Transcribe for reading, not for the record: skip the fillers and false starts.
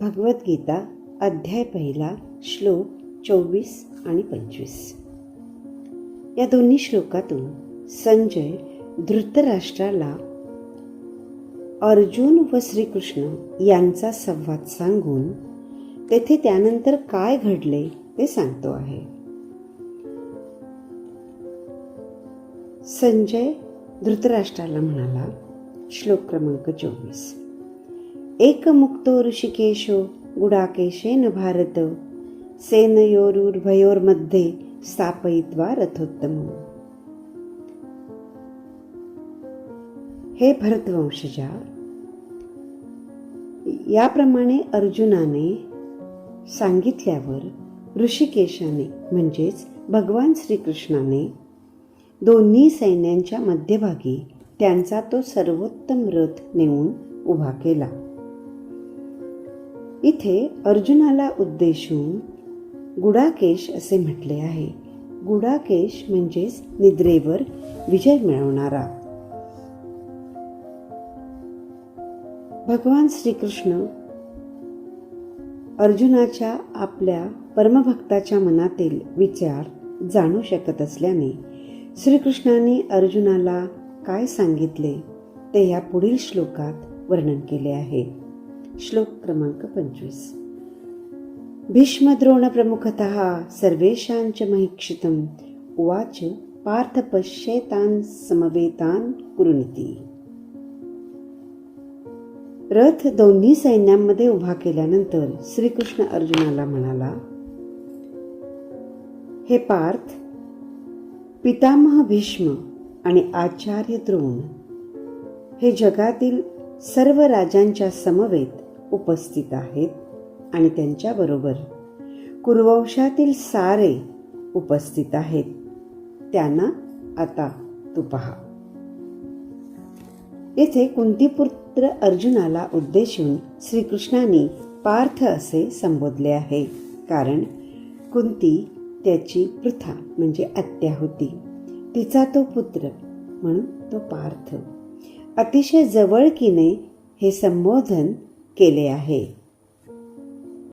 भगवद्गीता अध्याय 1 श्लोक 24 आणि 25. या दोन्ही श्लोकातून संजय धृतराष्ट्राला अर्जुन व श्रीकृष्ण यांचा संवाद सांगून तेथे त्यानंतर काय घडले ते सांगतो आहे. संजय धृतराष्ट्राला म्हणाला, श्लोक क्रमांक 24, एकमुक्तो ऋषिकेशो गुडाकेशेन भारत सेनयोरुर्भयोर्मध्ये स्थापयित्वा रथोत्तमम्. हे भरतवंशजा, याप्रमाणे अर्जुनाने सांगितल्यावर ऋषिकेशाने म्हणजेच भगवान श्रीकृष्णाने दोन्ही सैन्यांच्या मध्यभागी त्यांचा तो सर्वोत्तम रथ नेऊन उभा केला. इथे अर्जुनाला उद्देशून गुडाकेश असे म्हटले आहे. गुडाकेश म्हणजेच निद्रेवर विजय मिळवणारा. भगवान श्रीकृष्ण अर्जुनाच्या आपल्या परमभक्ताच्या मनातील विचार जाणू शकत असल्याने श्रीकृष्णाने अर्जुनाला काय सांगितले ते या पुढील श्लोकात वर्णन केले आहे. श्लोक क्रमांक 25. भीष्मद्रोण प्रमुखतः सर्वेषांच महीक्षितम् उवाच पार्थ पश्येतान् समवेतान् कुरुनिती. रथ दोन्ही सैन्यांमध्ये उभा केल्यानंतर श्रीकृष्ण अर्जुनाला म्हणाला, हे पार्थ, पितामह भीष्म आणि आचार्य द्रोण हे जगातील सर्व राजांच्या समवेत उपस्थित आहेत आणि त्यांच्याबरोबर कुरुवंशातील सारे उपस्थित आहेत. त्यांना आता तू पहा. येथे कुंतीपुत्र अर्जुनाला उद्देशून श्रीकृष्णाने पार्थ असे संबोधले आहे, कारण कुंती त्याची पृथा म्हणजे आत्या होती. तिचा तो पुत्र म्हणून तो पार्थ. अतिशय जवळकीने हे संबोधन केले आहे.